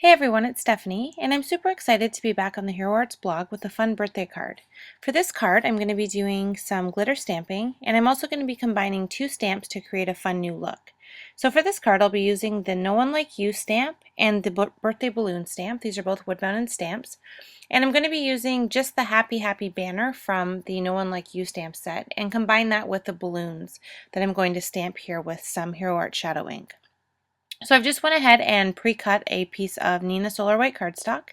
Hey everyone, it's Stephanie, and I'm super excited to be back on the Hero Arts blog with a fun birthday card. For this card, I'm going to be doing some glitter stamping, and I'm also going to be combining two stamps to create a fun new look. So for this card, I'll be using the No One Like You stamp and the birthday balloon stamp. These are both wood-mounted stamps. And I'm going to be using just the Happy Happy banner from the No One Like You stamp set and combine that with the balloons that I'm going to stamp here with some Hero Art Shadow ink. So I've just went ahead and pre-cut a piece of Neenah Solar White cardstock,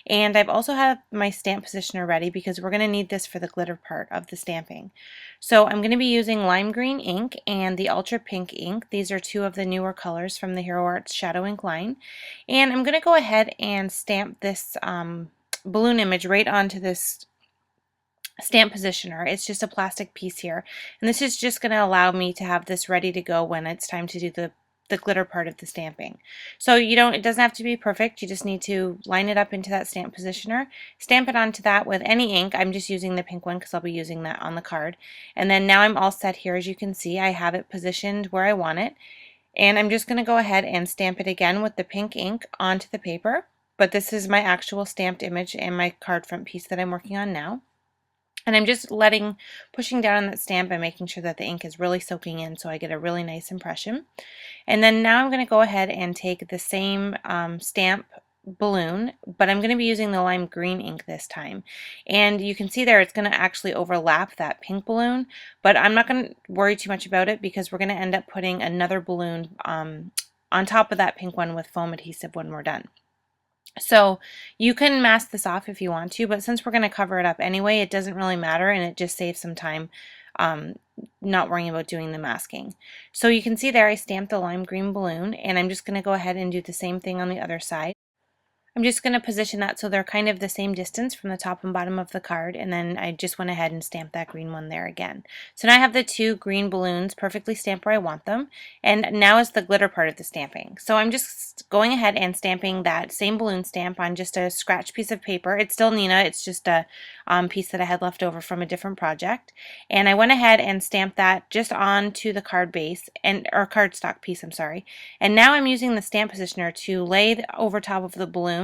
and I've also had my stamp positioner ready because we're going to need this for the glitter part of the stamping. So I'm going to be using lime green ink and the ultra pink ink. These are two of the newer colors from the Hero Arts Shadow Ink line, and I'm going to go ahead and stamp this balloon image right onto this stamp positioner. It's just a plastic piece here, and this is just going to allow me to have this ready to go when it's time to do the glitter part of the stamping. So it doesn't have to be perfect. You just need to line it up into that stamp positioner, stamp it onto that with any ink. I'm just using the pink one because I'll be using that on the card. And then now I'm all set here. As you can see, I have it positioned where I want it. And I'm just going to go ahead and stamp it again with the pink ink onto the paper. But this is my actual stamped image and my card front piece that I'm working on now. And I'm just pushing down on that stamp and making sure that the ink is really soaking in so I get a really nice impression. And then now I'm going to go ahead and take the same stamp balloon, but I'm going to be using the lime green ink this time. And you can see there it's going to actually overlap that pink balloon, but I'm not going to worry too much about it because we're going to end up putting another balloon on top of that pink one with foam adhesive when we're done. So you can mask this off if you want to, but since we're going to cover it up anyway, it doesn't really matter, and it just saves some time not worrying about doing the masking. So you can see there I stamped the lime green balloon, and I'm just going to go ahead and do the same thing on the other side. I'm just going to position that so they're kind of the same distance from the top and bottom of the card, and then I just went ahead and stamped that green one there again. So now I have the two green balloons perfectly stamped where I want them, and now is the glitter part of the stamping. So I'm just going ahead and stamping that same balloon stamp on just a scratch piece of paper. It's still Neenah, it's just a piece that I had left over from a different project, and I went ahead and stamped that just onto the card base, or cardstock piece, I'm sorry, and now I'm using the stamp positioner to lay over top of the balloon,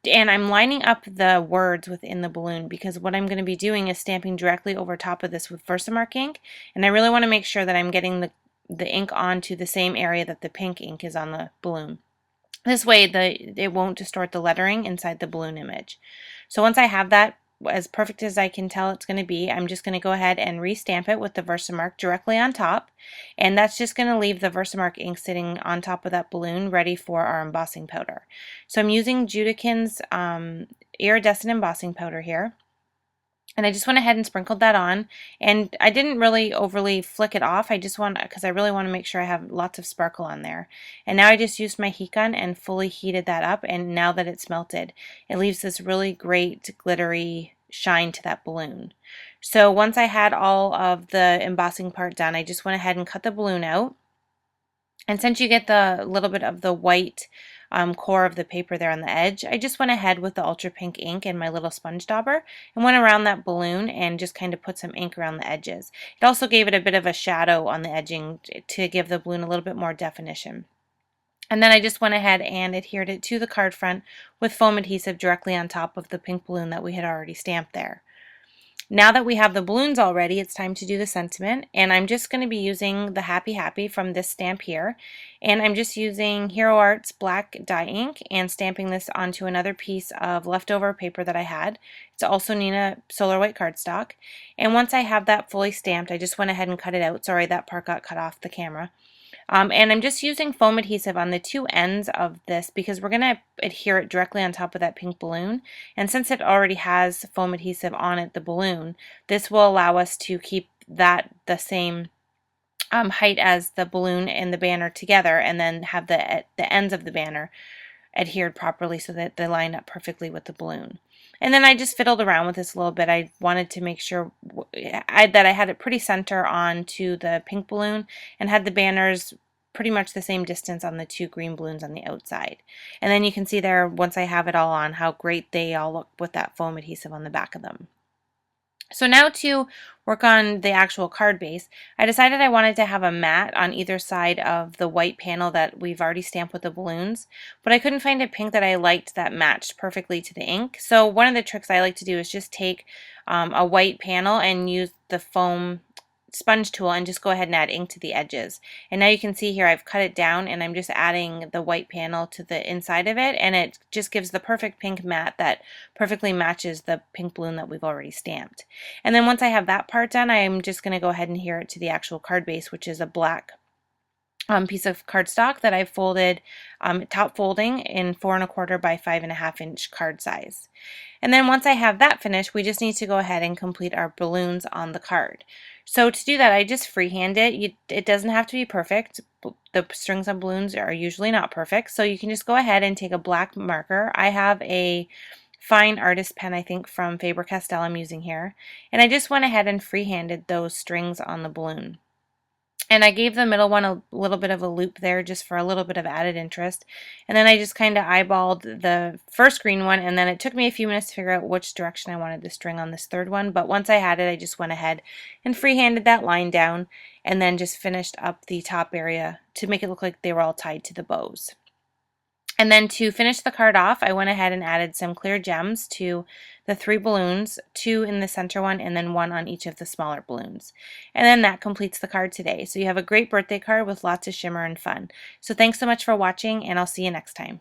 and I'm lining up the words within the balloon because what I'm going to be doing is stamping directly over top of this with Versamark ink, and I really want to make sure that I'm getting the ink onto the same area that the pink ink is on the balloon. This way it won't distort the lettering inside the balloon image. So once I have that as perfect as I can tell it's going to be, I'm just going to go ahead and restamp it with the Versamark directly on top, and that's just going to leave the Versamark ink sitting on top of that balloon ready for our embossing powder. So I'm using Judikin's iridescent embossing powder here. And I just went ahead and sprinkled that on, and I didn't really overly flick it off. Because I really want to make sure I have lots of sparkle on there. And now I just used my heat gun and fully heated that up, and now that it's melted, it leaves this really great glittery shine to that balloon. So once I had all of the embossing part done, I just went ahead and cut the balloon out. And since you get the little bit of the white core of the paper there on the edge, I just went ahead with the ultra pink ink and my little sponge dauber and went around that balloon and just kind of put some ink around the edges. It also gave it a bit of a shadow on the edging to give the balloon a little bit more definition. And then I just went ahead and adhered it to the card front with foam adhesive directly on top of the pink balloon that we had already stamped there. Now that we have the balloons all ready, it's time to do the sentiment, and I'm just going to be using the Happy Happy from this stamp here, and I'm just using Hero Arts black dye ink and stamping this onto another piece of leftover paper that I had. It's also Neenah Solar White cardstock, and once I have that fully stamped, I just went ahead and cut it out. Sorry, that part got cut off the camera. And I'm just using foam adhesive on the two ends of this because we're going to adhere it directly on top of that pink balloon. And since it already has foam adhesive on it, the balloon, this will allow us to keep that the same height as the balloon and the banner together, and then have the ends of the banner adhered properly so that they line up perfectly with the balloon. And then I just fiddled around with this a little bit. I wanted to make sure that I had it pretty center on to the pink balloon and had the banners pretty much the same distance on the two green balloons on the outside. And then you can see there, once I have it all on, how great they all look with that foam adhesive on the back of them. So now to work on the actual card base, I decided I wanted to have a mat on either side of the white panel that we've already stamped with the balloons, but I couldn't find a pink that I liked that matched perfectly to the ink. So one of the tricks I like to do is just take a white panel and use the foam sponge tool and just go ahead and add ink to the edges. And now you can see here I've cut it down and I'm just adding the white panel to the inside of it, and it just gives the perfect pink mat that perfectly matches the pink balloon that we've already stamped. And then once I have that part done, I'm just going to go ahead and adhere it to the actual card base, which is a black piece of cardstock that I folded top folding in 4 1/4 by 5 1/2 inch card size. And then once I have that finished, we just need to go ahead and complete our balloons on the card. So to do that, I just freehand it. It doesn't have to be perfect. The strings on balloons are usually not perfect, so you can just go ahead and take a black marker. I have a fine artist pen, I think, from Faber-Castell I'm using here, and I just went ahead and freehanded those strings on the balloon. And I gave the middle one a little bit of a loop there just for a little bit of added interest. And then I just kind of eyeballed the first green one, and then it took me a few minutes to figure out which direction I wanted the string on this third one. But once I had it, I just went ahead and freehanded that line down and then just finished up the top area to make it look like they were all tied to the bows. And then to finish the card off, I went ahead and added some clear gems to the 3 balloons, 2 in the center one, and then 1 on each of the smaller balloons. And then that completes the card today. So you have a great birthday card with lots of shimmer and fun. So thanks so much for watching, and I'll see you next time.